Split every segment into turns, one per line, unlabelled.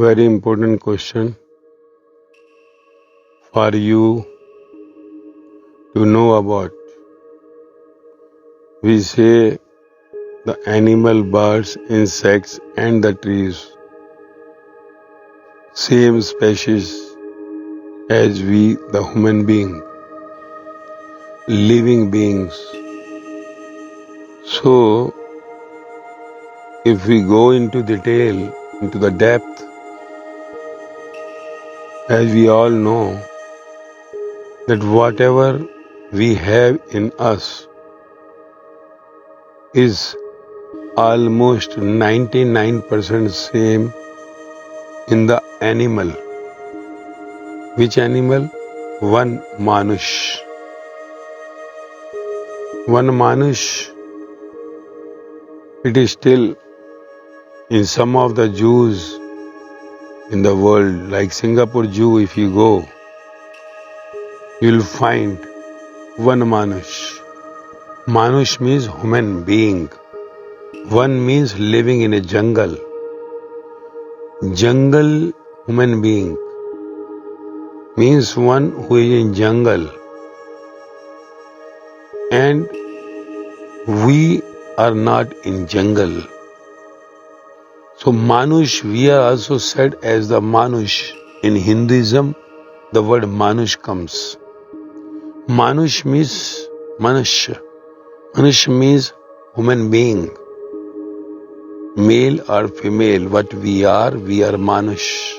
Very important question for you to know about. We say the animal, birds, insects and the trees, same species as we, the human being, living beings. So, if we go into detail, into the depth, as we all know, that whatever we have in us is almost 99% same in the animal. Which animal? One Manush. One Manush. It is still in some of the zoos in the world, like Singapore Zoo, if you go, you will find one Manush. Manush means human being. One means living in a jungle. Jungle human being means one who is in jungle. And we are not in jungle. So Manush, we are also said as the Manush. In Hinduism, the word Manush comes. Manush means Manush. Manush means human being. Male or female, what we are Manush.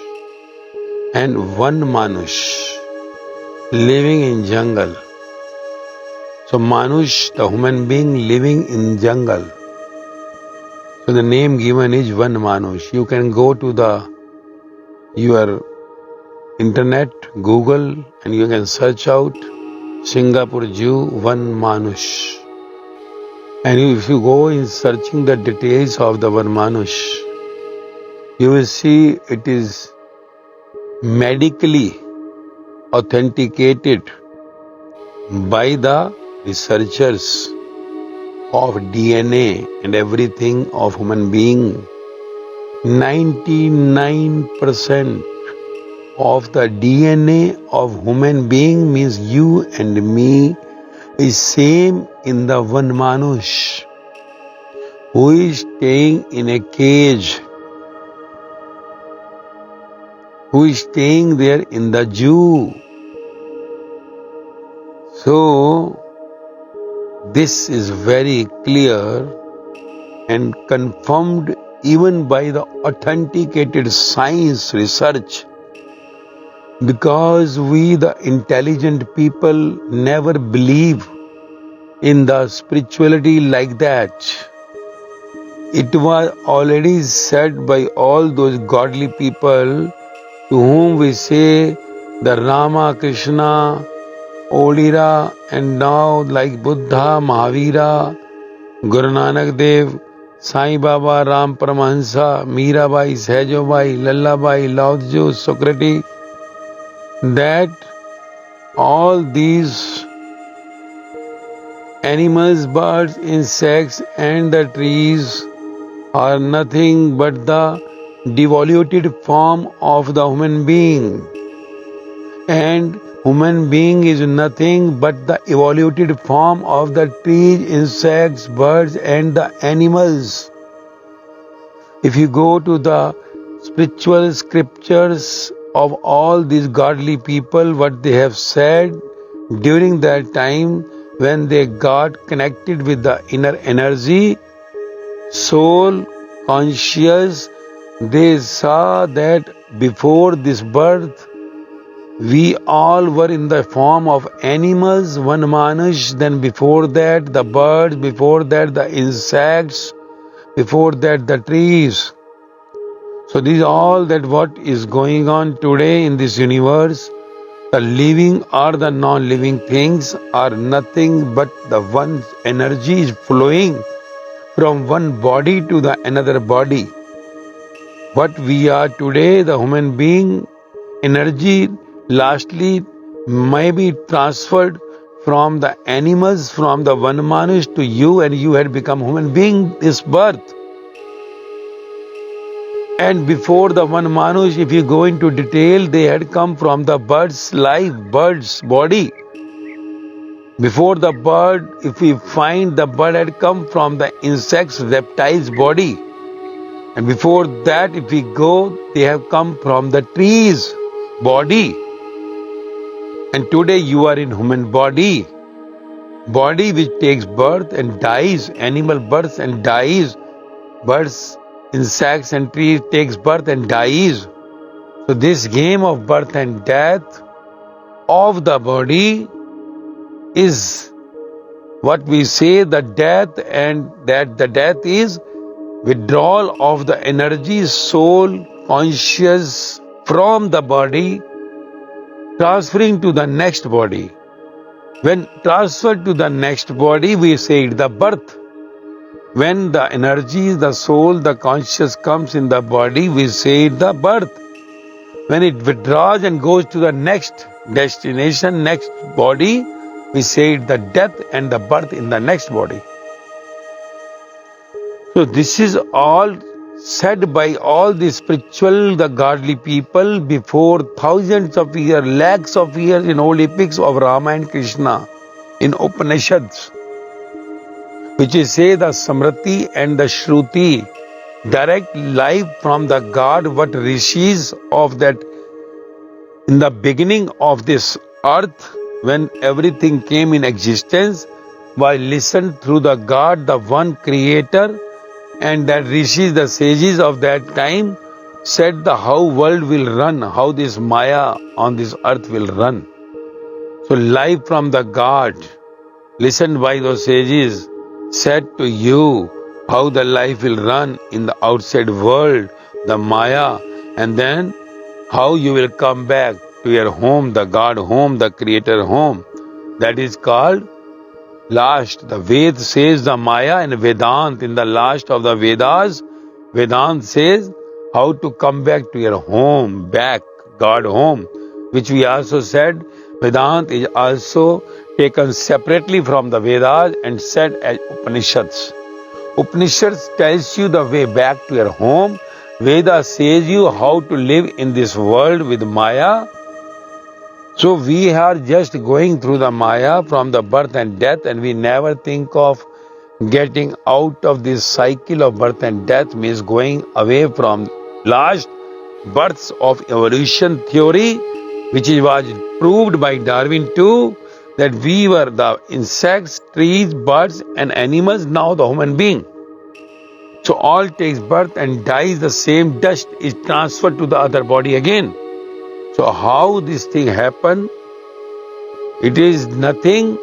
And one Manush living in jungle. So Manush, the human being living in jungle. So the name given is one Manush. You can go to your internet, Google, and you can search out Singapore Zoo, one Manush. And if you go in searching the details of the one Manush, you will see it is medically authenticated by the researchers of DNA and everything of human being. 99% of the DNA of human being means you and me is same in the one Manush who is staying in a cage, who is staying there in the zoo. So, this is very clear and confirmed even by the authenticated science research, because we, the intelligent people, never believe in the spirituality like that. It was already said by all those godly people to whom we say the Rama, Krishna, Odira, and now like Buddha, Mahavira, Guru Nanak Dev, Sai Baba, Ram Paramahansa, Mirabai, Sahajabai, Lallabai, Lao Tzu, Socrates, that all these animals, birds, insects and the trees are nothing but the devoluted form of the human being. And human being is nothing but the evoluted form of the trees, insects, birds and the animals. If you go to the spiritual scriptures of all these godly people, what they have said during that time when they got connected with the inner energy, soul, conscious, they saw that before this birth, we all were in the form of animals, one Manush, then before that the birds, before that the insects, before that the trees. So these all that what is going on today in this universe, the living or the non-living things are nothing but the one energy is flowing from one body to the another body. What we are today, the human being, energy lastly may be transferred from the animals, from the one Manush to you, and you had become human being this birth. And before the one Manush, if you go into detail, they had come from the bird's life, bird's body. Before the bird, if we find the bird had come from the insect's, reptile's body. And before that, if we go, they have come from the tree's body. And today you are in human body. Body which takes birth and dies, animal births and dies. Birds, insects and trees takes birth and dies. So this game of birth and death of the body is what we say the death, and that the death is withdrawal of the energy, soul, conscious from the body, transferring to the next body. When transferred to the next body, we say it the birth. When the energy, the soul, the conscious comes in the body, we say it the birth. When it withdraws and goes to the next destination, next body, we say it the death and the birth in the next body. So this is all said by all the spiritual, the godly people before thousands of years, lakhs of years in old epics of Rama and Krishna, in Upanishads, which is say the Samriti and the Shruti, direct life from the God, what rishis of that in the beginning of this earth, when everything came in existence, by listened through the God, the one creator, and that rishis, the sages of that time, said the how world will run, how this Maya on this earth will run. So life from the God, listened by those sages, said to you how the life will run in the outside world, the Maya, and then how you will come back to your home, the God home, the Creator home. That is called last. The Ved says the Maya, and Vedant in the last of the Vedas, Vedant says how to come back to your home, back, God home, which we also said Vedant is also taken separately from the Vedas and said as Upanishads. Upanishads tells you the way back to your home. Veda says you how to live in this world with Maya. So we are just going through the Maya from the birth and death, and we never think of getting out of this cycle of birth and death, means going away from last births of evolution theory, which was proved by Darwin too, that we were the insects, trees, birds and animals, now the human being. So all takes birth and dies, the same dust is transferred to the other body again. So how this thing happen? It is nothing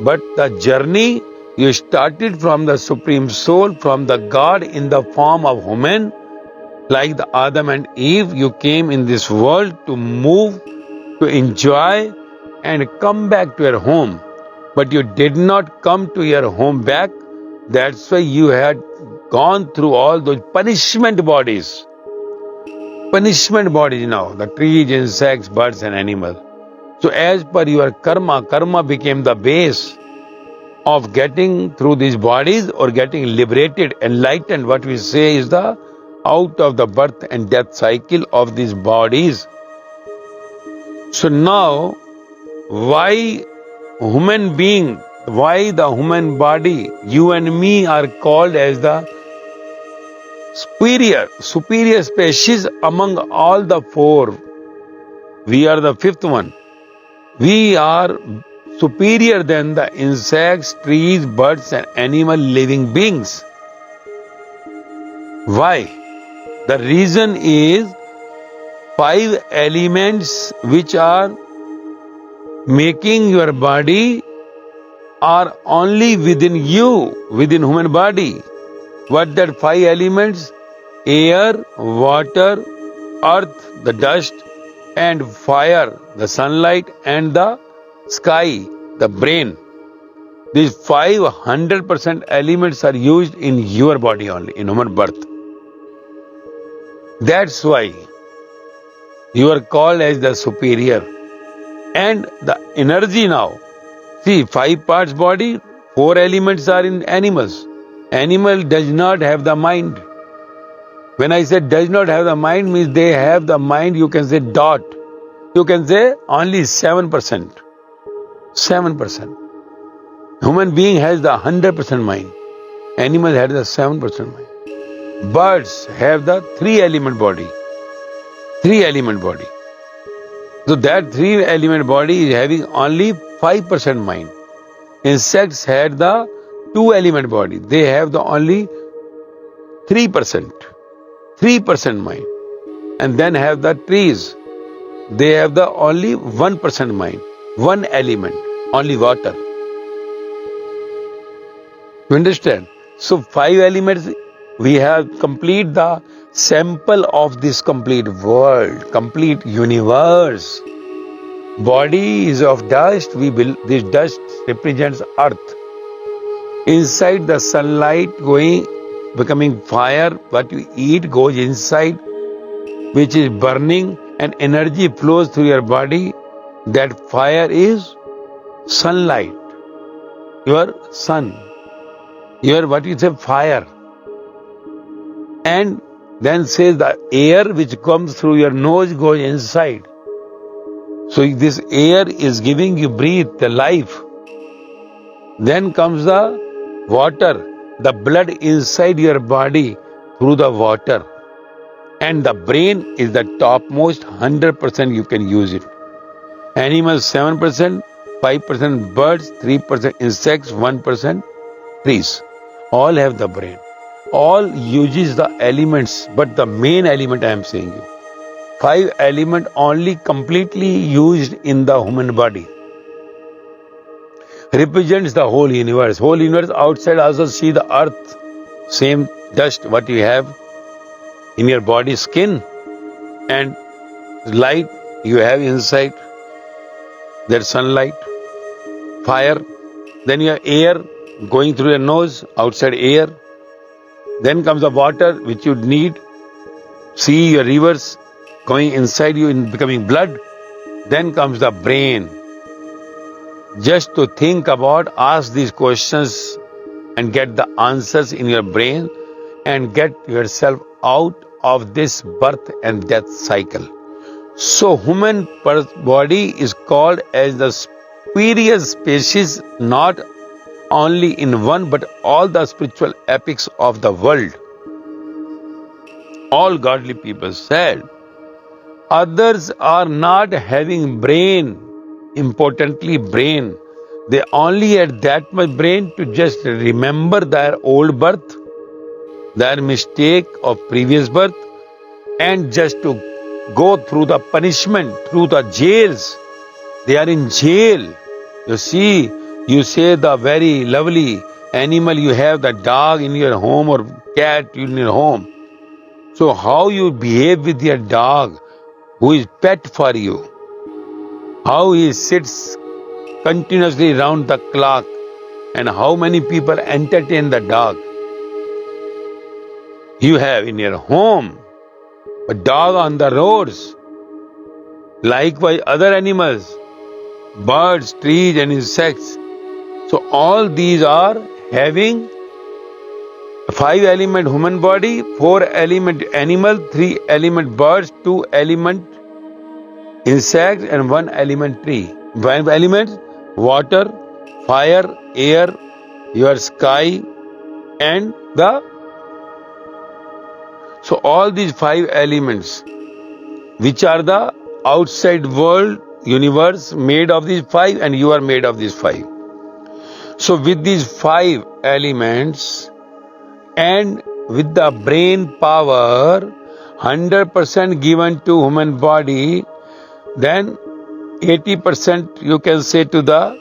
but the journey you started from the Supreme Soul, from the God in the form of human, like the Adam and Eve. You came in this world to move, to enjoy and come back to your home. But you did not come to your home back. That's why you had gone through all those punishment bodies. Punishment bodies now, the trees, insects, birds and animals. So as per your karma became the base of getting through these bodies or getting liberated, enlightened. What we say is the out of the birth and death cycle of these bodies. So now, why human being, why the human body, you and me are called as the superior species among all the four. We are the fifth one. We are superior than the insects, trees, birds and animal living beings. Why? The reason is 5 elements which are making your body are only within you, within human body. What that 5 elements? Air, water, earth, the dust, and fire, the sunlight, and the sky, the brain. These 500% elements are used in your body only, in human birth. That's why you are called as the superior. And the energy now, see, 5 parts body, 4 elements are in animals. Animal does not have the mind. When I say does not have the mind, means they have the mind, you can say dot. You can say only 7%. 7%. Human being has the 100% mind. Animal has the 7% mind. Birds have the 3-element body. 3-element body. So that 3-element body is having only 5% mind. Insects had the 2-element body. They have the only 3%. 3% mind. And then have the trees. They have the only 1% mind. 1 element. Only water. You understand? So 5 elements, we have complete the sample of this complete world, complete universe. Body is of dust. This dust represents earth. Inside the sunlight becoming fire, what you eat goes inside, which is burning, and energy flows through your body. That fire is sunlight. Your sun. Your fire. And then says the air which comes through your nose goes inside. So this air is giving you breathe, the life. Then comes the water, the blood inside your body through the water. And the brain is the topmost, 100% you can use it. Animals 7%, 5% birds, 3% insects, 1% trees. All have the brain. All uses the elements, but the main element I am saying you. 5 element only completely used in the human body. Represents the whole universe. Whole universe outside also see the earth. Same dust what you have in your body skin, and light you have inside. That sunlight, fire. Then your air going through your nose, outside air. Then comes the water which you need. See your rivers going inside you in becoming blood. Then comes the brain. Just to think about, ask these questions and get the answers in your brain and get yourself out of this birth and death cycle. So human body is called as the superior species, not only in one but all the spiritual epics of the world. All godly people said, others are not having brain, importantly brain. They only had that much brain to just remember their old birth, their mistake of previous birth, and just to go through the punishment, through the jails. They are in jail. You see, you say the very lovely animal you have, the dog in your home or cat in your home. So how you behave with your dog, who is pet for you, how he sits continuously round the clock, and how many people entertain the dog. You have in your home a dog on the roads. Likewise other animals, birds, trees and insects. So all these are having 5-element human body, 4-element animal, 3-element birds, 2-element insects and 1-element tree. 5 elements: water, fire, air, your sky and the... So all these 5 elements, which are the outside world, universe, made of these 5, and you are made of these 5. So with these 5 elements and with the brain power 100% given to human body, then 80% you can say to the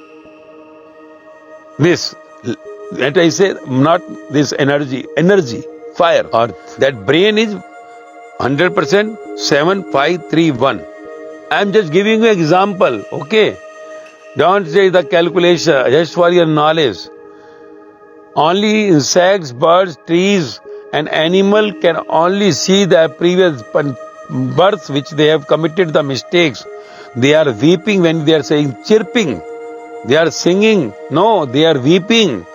this, let I say, not this energy, fire, or that brain is 100%, 7, 5, 3, 1. I am just giving you example, okay? Don't say the calculation, just for your knowledge. Only insects, birds, trees and animal can only see their previous births which they have committed the mistakes. They are weeping when they are saying chirping. They are singing. No, they are weeping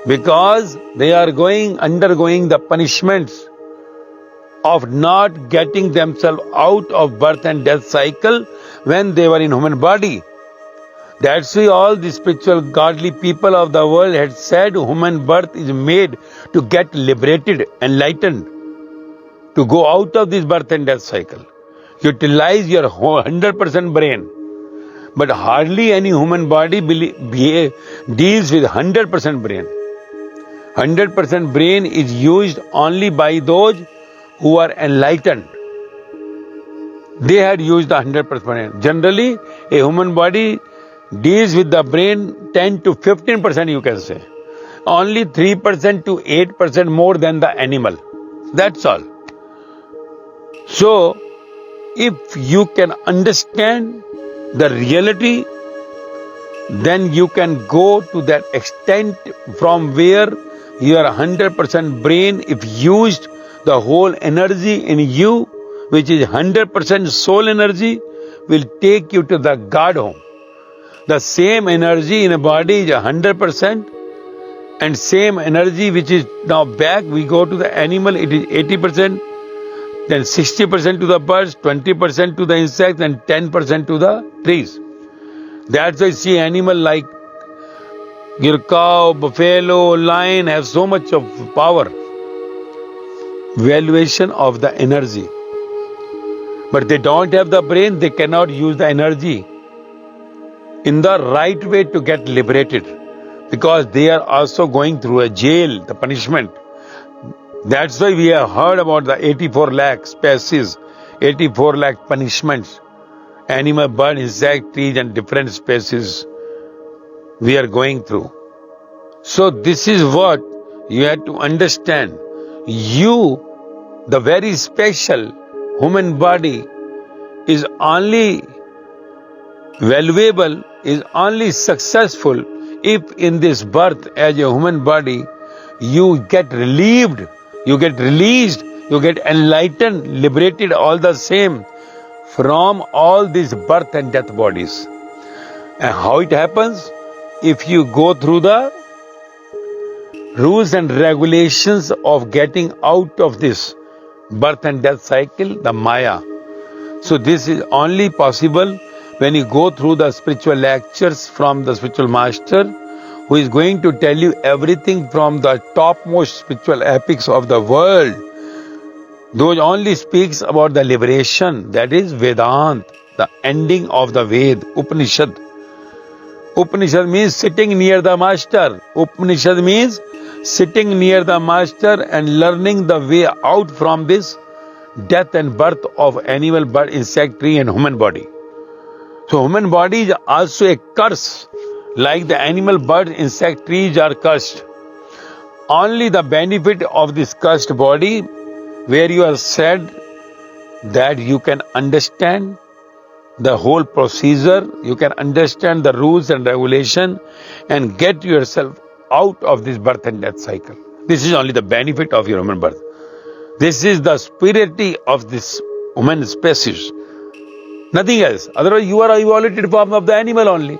because they are undergoing the punishments. of not getting themselves out of birth and death cycle when they were in human body. That's why all the spiritual godly people of the world had said human birth is made to get liberated, enlightened, to go out of this birth and death cycle. Utilize your 100% brain. But hardly any human body deals with 100% brain. 100% brain is used only by those who are enlightened. They had used the 100% brain. Generally, a human body deals with the brain 10 to 15%, you can say. Only 3% to 8% more than the animal. That's all. So, if you can understand the reality, then you can go to that extent from where your 100% brain, if used, the whole energy in you, which is 100% soul energy, will take you to the God home. The same energy in a body is 100%, and same energy which is now back, we go to the animal, it is 80%, then 60% to the birds, 20% to the insects, and 10% to the trees. That's why you see animal like your cow, buffalo, lion have so much of power. Valuation of the energy. But they don't have the brain, they cannot use the energy in the right way to get liberated, because they are also going through a jail, the punishment. That's why we have heard about the 84 lakh species, 84 lakh punishments, animal, bird, insect, trees, and different species we are going through. So this is what you have to understand. You, the very special human body, is only valuable, is only successful if in this birth as a human body you get relieved, you get released, you get enlightened, liberated all the same from all these birth and death bodies. And how it happens? If you go through the rules and regulations of getting out of this birth and death cycle, the Maya. So this is only possible when you go through the spiritual lectures from the spiritual master, who is going to tell you everything from the topmost spiritual epics of the world. Those only speaks about the liberation, that is Vedant, the ending of the Ved, Upanishad. Upanishad means sitting near the master. Upanishad means sitting near the master and learning the way out from this death and birth of animal, bird, insect, tree, and human body. So human body is also a curse, like the animal, bird, insect, trees are cursed. Only the benefit of this cursed body, where you are said that you can understand the whole procedure, you can understand the rules and regulation and get yourself out of this birth and death cycle. This is only the benefit of your human birth. This is the spirituality of this human species. Nothing else. Otherwise, you are evolved form of the animal only.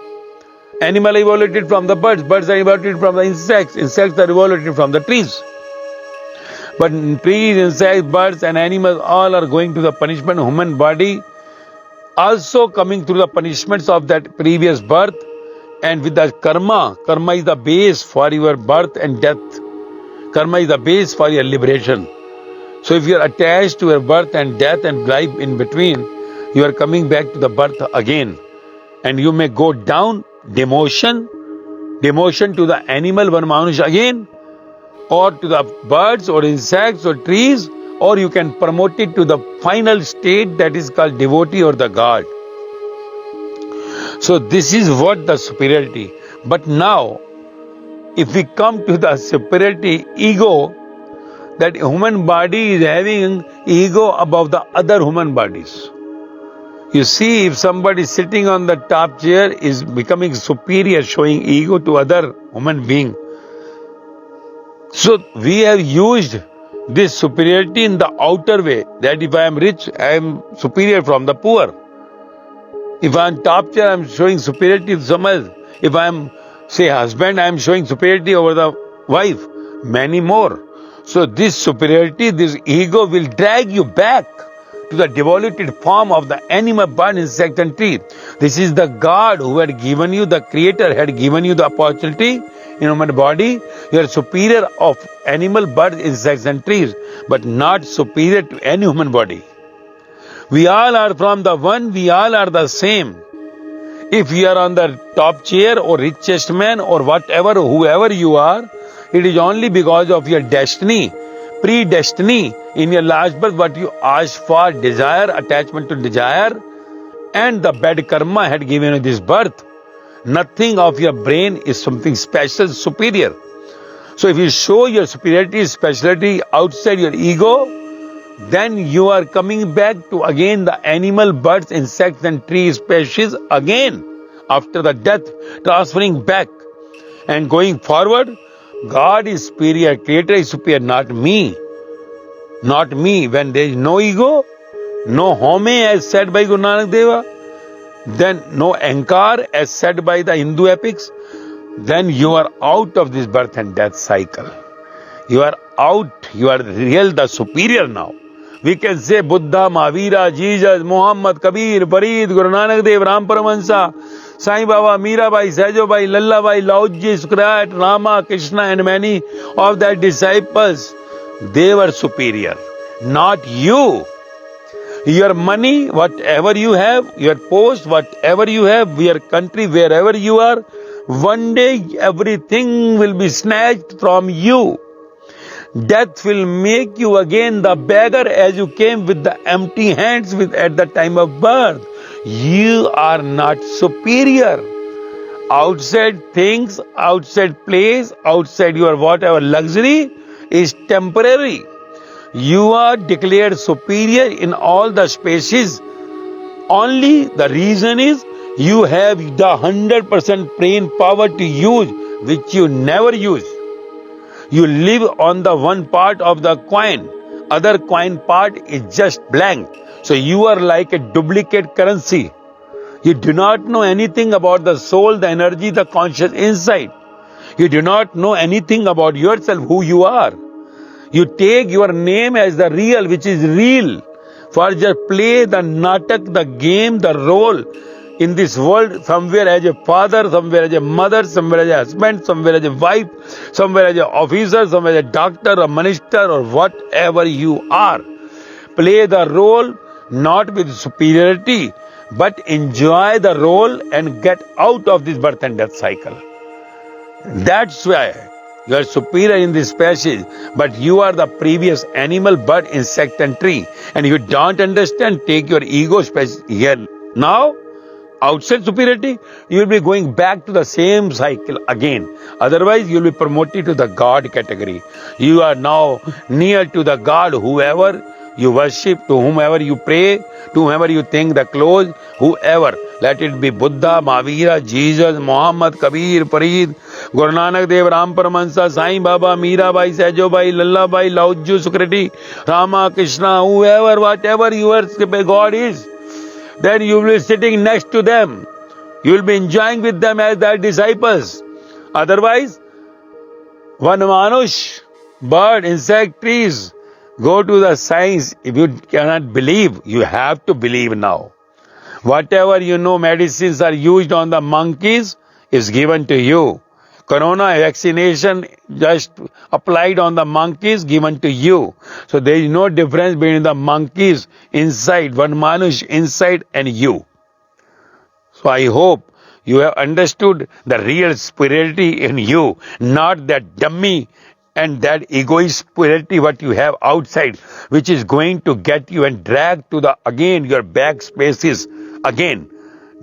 Animal evolved from the birds. Birds are evolved from the insects. Insects are evolved from the trees. But trees, insects, birds, and animals all are going to the punishment. Human body also coming through the punishments of that previous birth, and with the karma. Karma is the base for your birth and death. Karma is the base for your liberation. So if you are attached to your birth and death and life in between, you are coming back to the birth again. And you may go down, demotion to the animal, one manush again, or to the birds or insects or trees, or you can promote it to the final state that is called devotee or the God. So this is what the superiority. But now, if we come to the superiority, ego, that human body is having ego above the other human bodies. You see, if somebody sitting on the top chair is becoming superior, showing ego to other human being. So we have used this superiority in the outer way, that if I am rich, I am superior from the poor. If I am top chair, I am showing superiority to someone else. If I am, say, husband, I am showing superiority over the wife. Many more. So this superiority, this ego will drag you back to the devoluted form of the animal, bird, insect and tree. This is the God who had given you, the creator had given you the opportunity in human body. You are superior of animal, birds, insects and trees, but not superior to any human body. We all are from the one, we all are the same. If you are on the top chair or richest man or whatever, whoever you are, it is only because of your destiny, predestiny in your last birth, what you asked for, desire, attachment to desire, and the bad karma had given you this birth. Nothing of your brain is something special, superior. So if you show your superiority, speciality outside your ego, then you are coming back to again the animal, birds, insects and tree species again after the death, transferring back and going forward. God is superior, creator is superior, not me. Not me. When there is no ego, no home as said by Guru Nanak Deva, then no ankar as said by the Hindu epics, then you are out of this birth and death cycle. You are out, you are real, the superior now. We can say Buddha, Mahavira, Jesus, Muhammad, Kabir, Farid, Guru Nanak Dev, Ram Paramahansa, Sai Baba, Mirabai, Sajobai, Lallabai, Laoji, Sukrat, Rama, Krishna and many of their disciples, they were superior, not you. Your money, whatever you have, your post, whatever you have, your country, wherever you are, one day everything will be snatched from you. Death will make you again the beggar as you came with the empty hands at the time of birth. You are not superior. Outside things, outside place, outside your whatever luxury is temporary. You are declared superior in all the spaces. Only the reason is you have the 100% brain power to use, which you never use. You live on the one part of the coin. Other coin part is just blank. So you are like a duplicate currency. You do not know anything about the soul, the energy, the conscious inside. You do not know anything about yourself, who you are. You take your name as the real, which is real. For just play the natak, the game, the role in this world, somewhere as a father, somewhere as a mother, somewhere as a husband, somewhere as a wife, somewhere as an officer, somewhere as a doctor, a minister, or whatever you are. Play the role not with superiority, but enjoy the role and get out of this birth and death cycle. That's why you are superior in this passage, but you are the previous animal, bird, insect and tree. And you don't understand, take your ego space here. Now, outside superiority, you will be going back to the same cycle again. Otherwise, you will be promoted to the God category. You are now near to the God, whoever you worship, to whomever you pray, to whomever you think the close, whoever. Let it be Buddha, Mahavira, Jesus, Muhammad, Kabir, Farid, Guru Nanak Dev, Ram Paramahansa, Sai Baba, Mirabai, Sajobai, Lallabai, Laoju, Sukriti, Rama, Krishna, whoever, whatever your God is. Then you will be sitting next to them. You will be enjoying with them as their disciples. Otherwise, one manush, bird, insect, trees, go to the science. If you cannot believe, you have to believe now. Whatever you know medicines are used on the monkeys is given to you. Corona vaccination just applied on the monkeys, given to you. So there is no difference between the monkeys inside, one manush inside and you. So I hope you have understood the real spirituality in you, not that dummy and that egoist spirituality what you have outside, which is going to get you and drag to the again your back spaces again.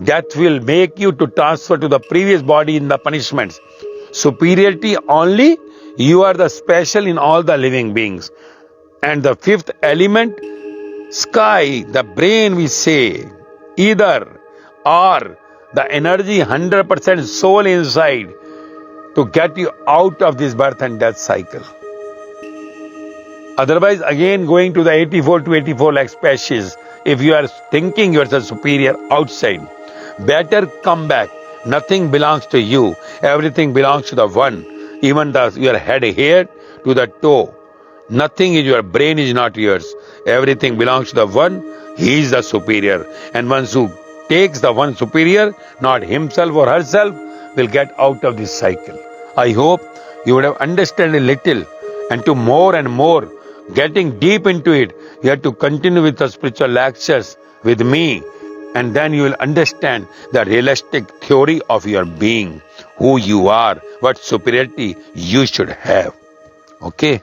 Death will make you to transfer to the previous body in the punishments. Superiority only, you are the special in all the living beings. And the fifth element, sky, the brain we say, either or the energy 100% soul inside to get you out of this birth and death cycle. Otherwise, again going to the 84 to 84 lakh species, if you are thinking yourself superior outside, better come back. Nothing belongs to you. Everything belongs to the one. Even your head here to the toe. Nothing is your brain is not yours. Everything belongs to the one. He is the superior. And once who takes the one superior, not himself or herself, will get out of this cycle. I hope you would have understood a little, and to more and more, getting deep into it, you have to continue with the spiritual lectures with me, and then you will understand the realistic theory of your being, who you are, what superiority you should have. Okay?